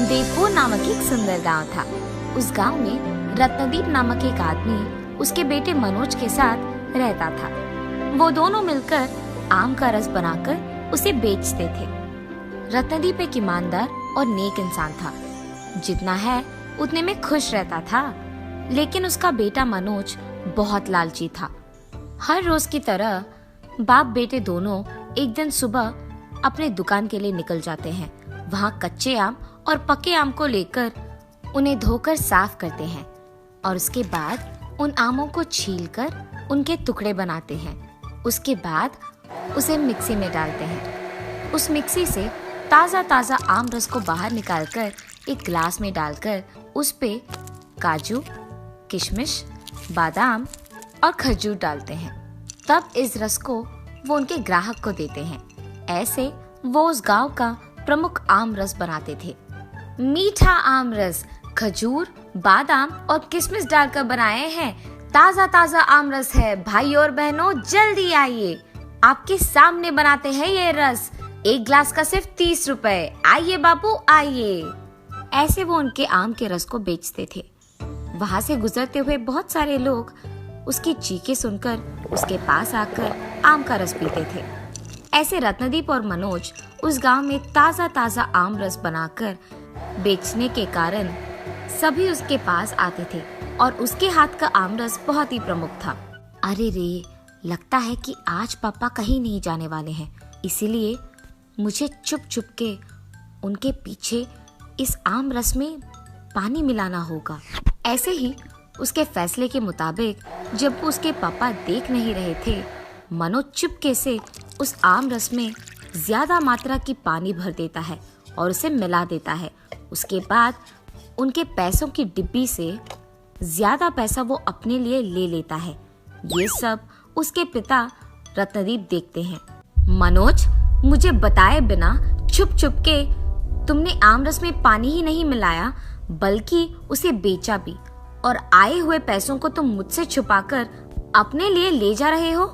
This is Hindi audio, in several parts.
देवपुर नामक एक सुंदर गांव था। उस गांव में रत्नदीप नामक एक आदमी उसके बेटे मनोज के साथ रहता था। वो दोनों मिलकर आम का रस बनाकर उसे बेचते थे। रत्नदीप एक ईमानदार और नेक इंसान था। जितना है उतने में खुश रहता था। लेकिन उसका बेटा मनोज बहुत लालची था। हर रोज की तरह बाप बेटे दोनों एक दिन सुबह अपने दुकान के लिए निकल जाते हैं। वहाँ कच्चे आम और पके आम को लेकर उन्हें धोकर साफ करते हैं और उसके बाद उन आमों को छीलकर उनके टुकड़े बनाते हैं। उसके बाद उसे मिक्सी में डालते हैं। उस मिक्सी से ताज़ा ताज़ा आम रस को बाहर निकालकर एक ग्लास में डालकर उस पे काजू, किशमिश, बादाम और खजूर डालते हैं। तब इस रस को वो उनके ग्राहक को देते हैं। ऐसे वो उस गांव का प्रमुख आम रस बनाते थे। मीठा आम रस खजूर, बादाम और किशमिश डालकर बनाए हैं। ताज़ा ताज़ा आम रस है। भाई और बहनों जल्दी आइए, आपके सामने बनाते हैं ये रस। एक ग्लास का सिर्फ 30 रुपए। आइए बाबू आइए। ऐसे वो उनके आम के रस को बेचते थे। वहाँ से गुजरते हुए बहुत सारे लोग उसकी चीखें सुनकर उसके पास आकर आम का रस पीते थे। ऐसे रत्नदीप और मनोज उस गांव में ताज़ा ताज़ा आम रस बनाकर बेचने के कारण सभी उसके पास आते थे और उसके हाथ का आम रस बहुत ही प्रमुख था। अरे रे, लगता है कि आज पापा कहीं नहीं जाने वाले हैं, इसीलिए मुझे चुप चुप के उनके पीछे इस आम रस में पानी मिलाना होगा। ऐसे ही उसके फैसले के मुताबिक जब उसके पापा देख नहीं रहे थे, मनोज चुपके से उस आम रस में ज्यादा मात्रा की पानी भर देता है और उसे मिला देता है। उसके बाद उनके पैसों की डिब्बी से ज्यादा पैसा वो अपने लिए ले लेता है। ये सब उसके पिता रत्नदीप देखते हैं। मनोज, मुझे बताए बिना छुप छुप के तुमने आम रस में पानी ही नहीं मिलाया बल्कि उसे बेचा भी, और आए हुए पैसों को तुम मुझसे छुपाकर अपने लिए ले जा रहे हो।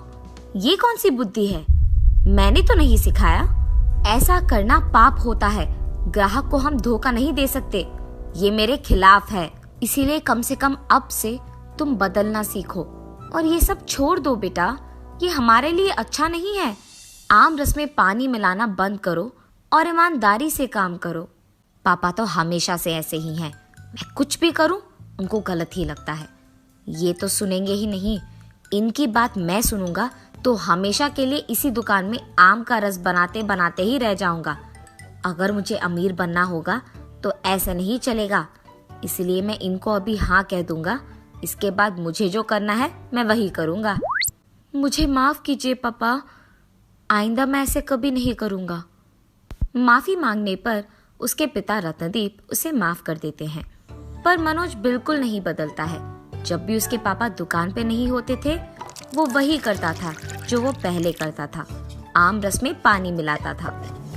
ये कौन सी बुद्धि है? मैंने तो नहीं सिखाया। ऐसा करना पाप होता है। ग्राहक को हम धोखा नहीं दे सकते। ये मेरे खिलाफ है। इसीलिए कम से कम अब से तुम बदलना सीखो और ये सब छोड़ दो बेटा। ये हमारे लिए अच्छा नहीं है। आम रस में पानी मिलाना बंद करो और ईमानदारी से काम करो। पापा तो हमेशा से ऐसे ही हैं। मैं कुछ भी करूं उनको गलत ही लगता है। ये तो सुनेंगे ही नहीं। इनकी बात मैं सुनूंगा तो हमेशा के लिए इसी दुकान में आम का रस बनाते बनाते ही रह जाऊंगा। अगर मुझे अमीर बनना होगा तो ऐसा नहीं चलेगा। इसलिए मैं इनको अभी हाँ कह दूंगा। इसके बाद मुझे जो करना है मैं वही करूंगा। मुझे माफ कीजिए पापा, आइंदा मैं ऐसे कभी नहीं करूंगा। माफी मांगने पर उसके पिता रत्नदीप उसे माफ कर देते हैं। पर मनोज बिल्कुल नहीं बदलता है। जब भी उसके पापा दुकान पे नहीं होते थे, वो वही करता था जो वो पहले करता था। आम रस में पानी मिलाता था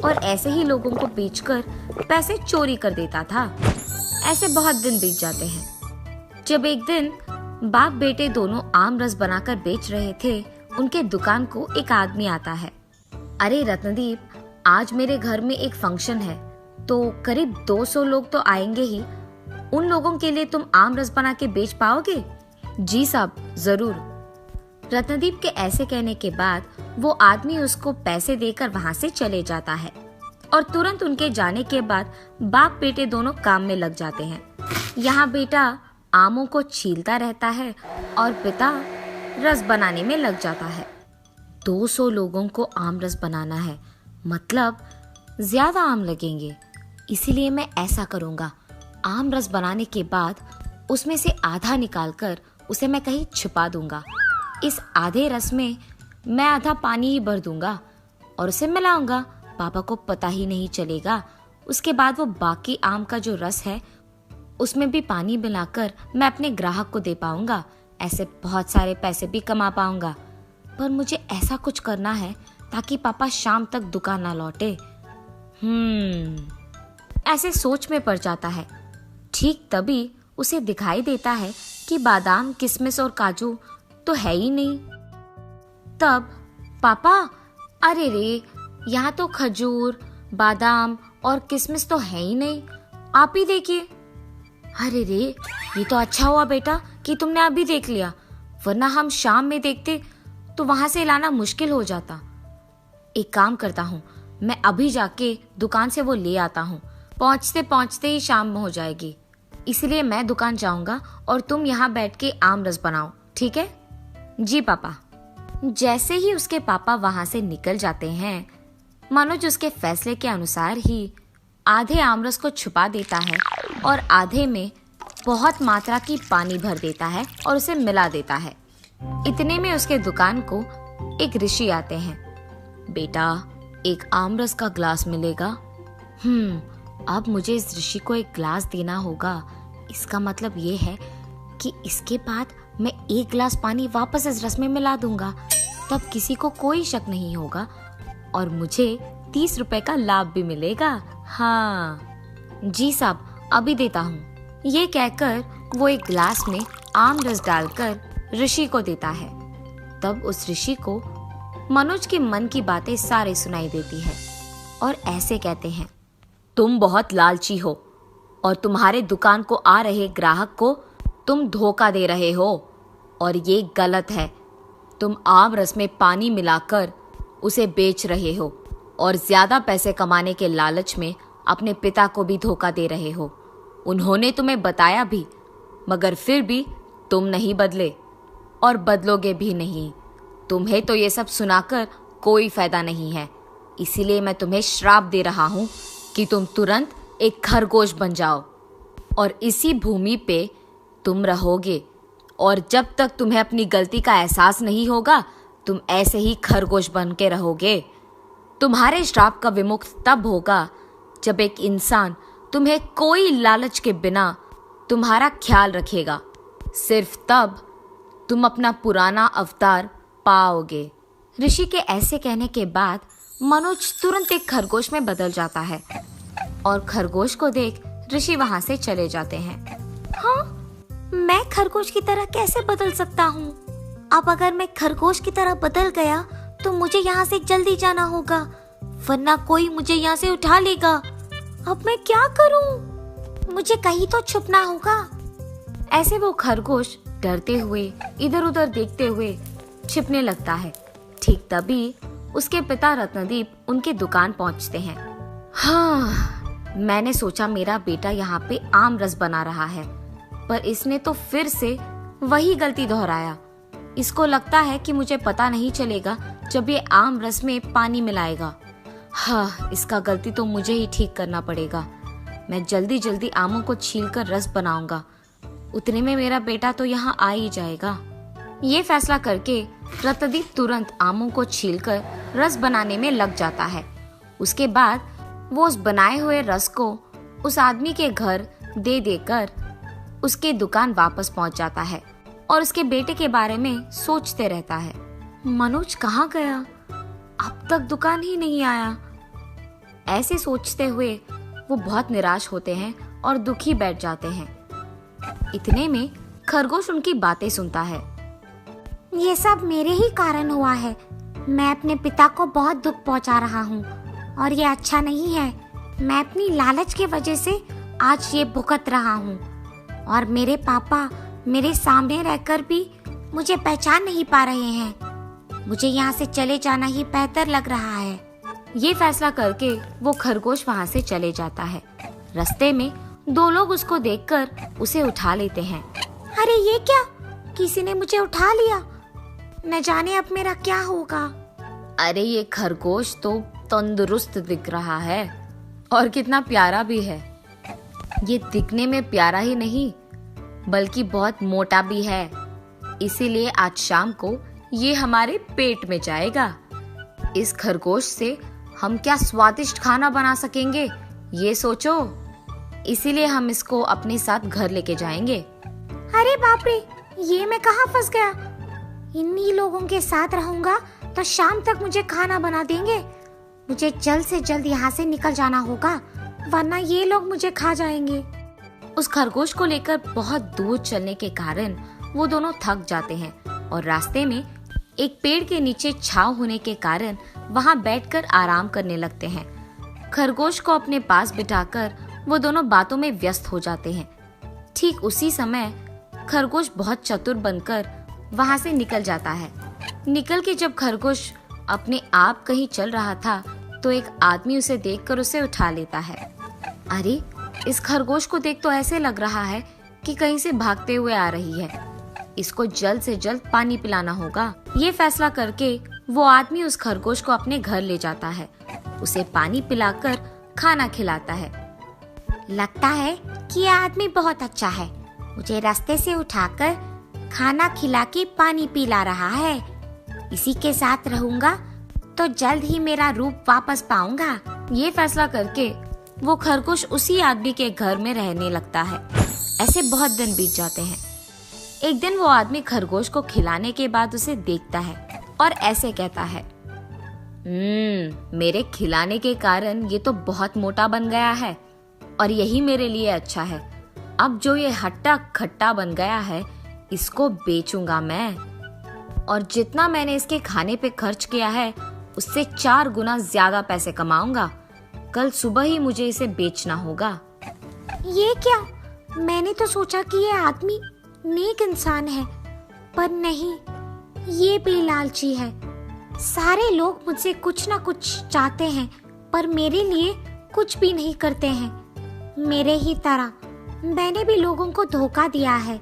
और ऐसे ही लोगों को बेचकर पैसे चोरी कर देता था। ऐसे बहुत दिन बीत जाते हैं। जब एक दिन बाप बेटे दोनों आम रस बनाकर बेच रहे थे, उनके दुकान को एक आदमी आता है। अरे रत्नदीप, आज मेरे घर में एक फंक्शन है तो करीब 200 लोग तो आएंगे ही। उन लोगों के लिए तुम आम रस बना के बेच पाओगे? जी साहब, जरूर। रत्नदीप के ऐसे कहने के बाद वो आदमी उसको पैसे देकर वहाँ से चले जाता है और तुरंत उनके जाने के बाद बाप बेटे दोनों काम में लग जाते हैं। यहाँ बेटा आमों को छीलता रहता है और पिता रस बनाने में लग जाता है। 200 लोगों को आम रस बनाना है, मतलब ज्यादा आम लगेंगे। इसीलिए मैं ऐसा करूँगा, आम रस बनाने के बाद उसमें से आधा निकालकर उसे मैं कहीं छुपा दूंगा। इस आधे रस में मैं आधा पानी ही भर दूंगा और उसे मिलाऊंगा। पापा को पता ही नहीं चलेगा। उसके बाद वो बाकी आम का जो रस है उसमें भी पानी मिलाकर मैं अपने ग्राहक को दे पाऊंगा। ऐसे बहुत सारे पैसे भी कमा पाऊंगा। पर मुझे ऐसा कुछ करना है ताकि पापा शाम तक दुकान ना लौटे। ऐसे सोच में पड़ जाता है। ठीक तभी उसे दिखाई देता है कि बादाम, किशमिश और काजू तो है ही नहीं। तब पापा, अरे रे, यहाँ तो खजूर, बादाम और किशमिश तो है ही नहीं। आप ही देखिए। अरे रे, ये तो अच्छा हुआ बेटा कि तुमने अभी देख लिया, वरना हम शाम में देखते तो वहां से लाना मुश्किल हो जाता। एक काम करता हूँ, मैं अभी जाके दुकान से वो ले आता हूँ। पहुँचते पहुँचते ही शाम हो जाएगी, इसलिए मैं दुकान जाऊंगा और तुम यहाँ बैठ के आम रस बनाओ, ठीक है? जी पापा। जैसे ही उसके पापा वहां से निकल जाते हैं, मनोज उसके फैसले के अनुसार ही आधे आमरस को छुपा देता है और आधे में बहुत मात्रा की पानी भर देता है और उसे मिला देता है। इतने में उसके दुकान को एक ऋषि आते हैं। बेटा, एक आमरस का ग्लास मिलेगा? अब मुझे इस ऋषि को एक ग्लास देना होगा। इसका मतलब ये है कि इसके बाद मैं एक गिलास पानी वापस इस रस में मिला दूंगा, तब किसी को कोई शक नहीं होगा और मुझे 30 रुपए का लाभ भी मिलेगा। हाँ जी साहब, अभी देता हूँ। ये कहकर वो एक गिलास में आम रस डालकर ऋषि को देता है। तब उस ऋषि को मनोज के मन की बातें सारे सुनाई देती है और ऐसे कहते हैं, तुम बहुत लालची हो और तुम्हारे दुकान को आ रहे ग्राहक को तुम धोखा दे रहे हो और ये गलत है। तुम आम रस में पानी मिलाकर उसे बेच रहे हो और ज्यादा पैसे कमाने के लालच में अपने पिता को भी धोखा दे रहे हो। उन्होंने तुम्हें बताया भी, मगर फिर भी तुम नहीं बदले और बदलोगे भी नहीं। तुम्हें तो ये सब सुनाकर कोई फायदा नहीं है, इसीलिए मैं तुम्हें श्राप दे रहा हूँ कि तुम तुरंत एक खरगोश बन जाओ और इसी भूमि पे तुम रहोगे और जब तक तुम्हें अपनी गलती का एहसास नहीं होगा तुम ऐसे ही खरगोश बन के रहोगे। तुम्हारे श्राप का विमुक्त तब होगा जब एक इंसान तुम्हें कोई लालच के बिना तुम्हारा ख्याल रखेगा। सिर्फ तब तुम अपना पुराना अवतार पाओगे। ऋषि के ऐसे कहने के बाद मनोज तुरंत एक खरगोश में बदल जाता है और खरगोश को देख ऋषि वहां से चले जाते हैं। हाँ, मैं खरगोश की तरह कैसे बदल सकता हूँ? अब अगर मैं खरगोश की तरह बदल गया तो मुझे यहाँ से जल्दी जाना होगा, वरना कोई मुझे यहाँ से उठा लेगा। अब मैं क्या करूँ? मुझे कहीं तो छुपना होगा। ऐसे वो खरगोश डरते हुए इधर उधर देखते हुए छिपने लगता है। ठीक तभी उसके पिता रत्नदीप उनके दुकान पहुंचते हैं। हाँ, मैंने सोचा मेरा बेटा यहाँ पे आम रस बना रहा है, पर इसने तो फिर से वही गलती दोहराया। इसको लगता है कि मुझे पता नहीं चलेगा जब ये आम रस में पानी मिलाएगा। हाँ, इसका गलती तो मुझे ही ठीक करना पड़ेगा। मैं जल्दी जल्दी आमों को छीलकर रस बनाऊंगा, उतने में मेरा बेटा तो यहाँ आ ही जाएगा। ये फैसला करके रत्नदीप तुरंत आमों को छीलकर रस बनाने में लग जाता है। उसके बाद वो उस बनाए हुए रस को उस आदमी के घर दे देकर उसके दुकान वापस पहुंच जाता है और उसके बेटे के बारे में सोचते रहता है। मनोज कहाँ गया? अब तक दुकान ही नहीं आया। ऐसे सोचते हुए वो बहुत निराश होते हैं और दुखी बैठ जाते हैं। इतने में खरगोश उनकी बातें सुनता है। ये सब मेरे ही कारण हुआ है। मैं अपने पिता को बहुत दुख पहुंचा रहा हूँ और ये अच्छा नहीं है। मैं अपनी लालच की वजह से आज ये भुगत रहा हूँ और मेरे पापा मेरे सामने रहकर भी मुझे पहचान नहीं पा रहे हैं। मुझे यहाँ से चले जाना ही बेहतर लग रहा है। ये फैसला करके वो खरगोश वहाँ से चले जाता है। रास्ते में दो लोग उसको देखकर उसे उठा लेते हैं। अरे ये क्या? किसी ने मुझे उठा लिया। न जाने अब मेरा क्या होगा। अरे ये खरगोश तो तंदुरुस्त दिख रहा है और कितना प्यारा भी है। ये दिखने में प्यारा ही नहीं बल्कि बहुत मोटा भी है, इसीलिए आज शाम को ये हमारे पेट में जाएगा। इस खरगोश से हम क्या स्वादिष्ट खाना बना सकेंगे, ये सोचो। इसीलिए हम इसको अपने साथ घर लेके जाएंगे। अरे बाप रे, ये मैं कहाँ फंस गया? इन्हीं लोगों के साथ रहूंगा तो शाम तक मुझे खाना बना देंगे। मुझे जल्द से जल्द यहाँ से निकल जाना होगा, वरना ये लोग मुझे खा जाएंगे। उस खरगोश को लेकर बहुत दूर चलने के कारण वो दोनों थक जाते हैं और रास्ते में एक पेड़ के नीचे छांव होने के कारण वहां बैठकर आराम करने लगते हैं। खरगोश को अपने पास बिठाकर वो दोनों बातों में व्यस्त हो जाते हैं। ठीक उसी समय खरगोश बहुत चतुर बनकर वहां से निकल जाता है। निकल के जब खरगोश अपने आप कहीं चल रहा था तो एक आदमी उसे देखकर उसे उठा लेता है। अरे, इस खरगोश को देख तो ऐसे लग रहा है कि कहीं से भागते हुए आ रही है। इसको जल्द से जल्द पानी पिलाना होगा। ये फैसला करके वो आदमी उस खरगोश को अपने घर ले जाता है। उसे पानी पिलाकर खाना खिलाता है। लगता है कि यह आदमी बहुत अच्छा है। मुझे रास्ते से उठाकर खाना खिला के पानी पिला रहा है। इसी के साथ रहूंगा तो जल्द ही मेरा रूप वापस पाऊंगा। ये फैसला करके वो खरगोश उसी आदमी के घर में रहने लगता है। ऐसे बहुत दिन बीत जाते हैं। एक दिन वो आदमी खरगोश को खिलाने के बाद उसे देखता है और ऐसे कहता है, मेरे खिलाने के कारण ये तो बहुत मोटा बन गया है और यही मेरे लिए अच्छा है। अब जो ये हट्टा खट्टा बन गया है इसको बेचूंगा मैं, और जितना मैंने इसके खाने पे खर्च किया है उससे 4 गुना ज्यादा पैसे कमाऊंगा। कल सुबह ही मुझे इसे बेचना होगा। ये क्या? मैंने तो सोचा कि ये आदमी नेक इंसान है, पर नहीं, ये भी लालची है। सारे लोग मुझसे कुछ ना कुछ चाहते हैं पर मेरे लिए कुछ भी नहीं करते हैं। मेरे ही तरह मैंने भी लोगों को धोखा दिया है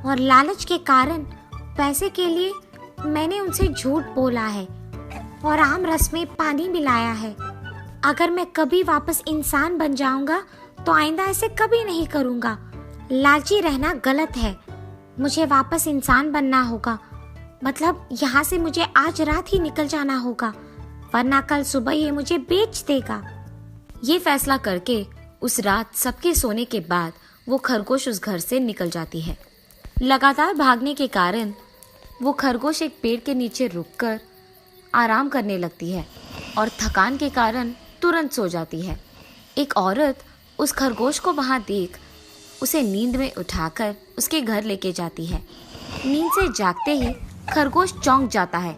और लालच के कारण पैसे के लिए मैंने उनसे झूठ बोला है और आम रस में पानी मिलाया है। अगर मैं कभी वापस इंसान बन जाऊंगा तो आइंदा ऐसे कभी नहीं करूंगा। लालची रहना गलत है। मुझे वापस इंसान बनना होगा। मतलब यहाँ से मुझे आज रात ही निकल जाना होगा, वरना कल सुबह ये मुझे बेच देगा। ये फैसला करके उस रात सबके सोने के बाद वो खरगोश उस घर से निकल जाती है। लगातार भागने के कारण वो खरगोश एक पेड़ के नीचे रुककर आराम करने लगती है और थकान के कारण तुरंत सो जाती है। एक औरत उस खरगोश को वहां देख उसे नींद में उठाकर उसके घर लेके जाती है। नींद से जागते ही खरगोश चौंक जाता है।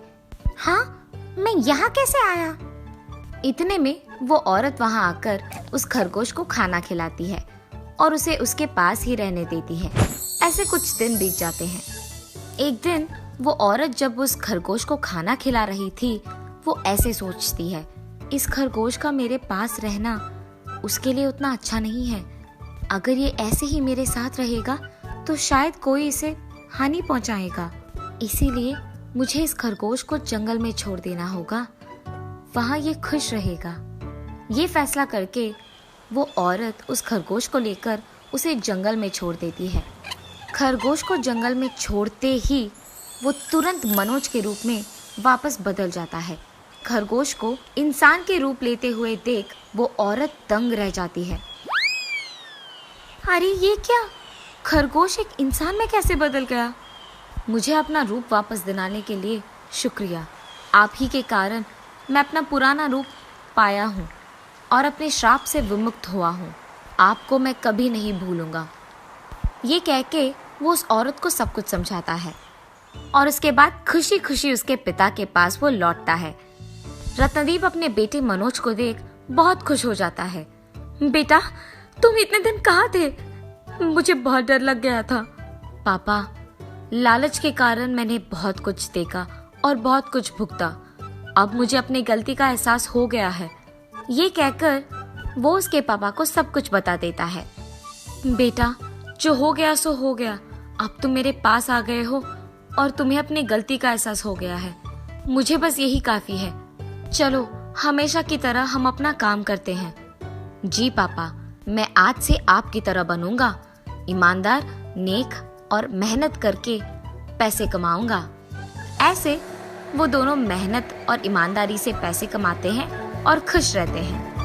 हाँ, मैं यहाँ कैसे आया? इतने में वो औरत वहां आकर उस खरगोश को खाना खिलाती है और उसे उसके पास ही रहने देती है। ऐसे कुछ दिन बीत जाते हैं। एक दिन वो औरत जब उस खरगोश को खाना खिला रही थी, वो ऐसे सोचती है, इस खरगोश का मेरे पास रहना उसके लिए उतना अच्छा नहीं है। अगर ये ऐसे ही मेरे साथ रहेगा तो शायद कोई इसे हानि पहुंचाएगा। इसीलिए मुझे इस खरगोश को जंगल में छोड़ देना होगा, वहां ये खुश रहेगा। ये फैसला करके वो औरत उस खरगोश को लेकर उसे जंगल में छोड़ देती है। खरगोश को जंगल में छोड़ते ही वो तुरंत मनोज के रूप में वापस बदल जाता है। खरगोश को इंसान के रूप लेते हुए देख वो औरत दंग रह जाती है। अरे ये क्या? खरगोश एक इंसान में कैसे बदल गया? मुझे अपना रूप वापस दिलाने के लिए शुक्रिया। आप ही के कारण मैं अपना पुराना रूप पाया हूँ और अपने श्राप से विमुक्त हुआ हूँ। आपको मैं कभी नहीं भूलूंगा। ये कह के वो उस औरत को सब कुछ समझाता है और उसके बाद खुशी खुशी उसके पिता के पास वो लौटता है। रत्नदीप अपने बेटे मनोज को देख बहुत खुश हो जाता है। बेटा, तुम इतने दिन कहाँ थे? मुझे बहुत डर लग गया था। पापा, लालच के कारण मैंने बहुत कुछ देखा और बहुत कुछ भुगता। अब मुझे अपनी गलती का एहसास हो गया है। ये कहकर वो उसके पापा को सब कुछ बता देता है। बेटा, जो हो गया सो हो गया। अब तुम मेरे पास आ गए हो और तुम्हें अपनी गलती का एहसास हो गया है। मुझे बस यही काफी है। चलो, हमेशा की तरह हम अपना काम करते हैं। जी पापा, मैं आज से आपकी तरह बनूंगा। ईमानदार, नेक और मेहनत करके पैसे कमाऊंगा। ऐसे वो दोनों मेहनत और ईमानदारी से पैसे कमाते हैं और खुश रहते हैं।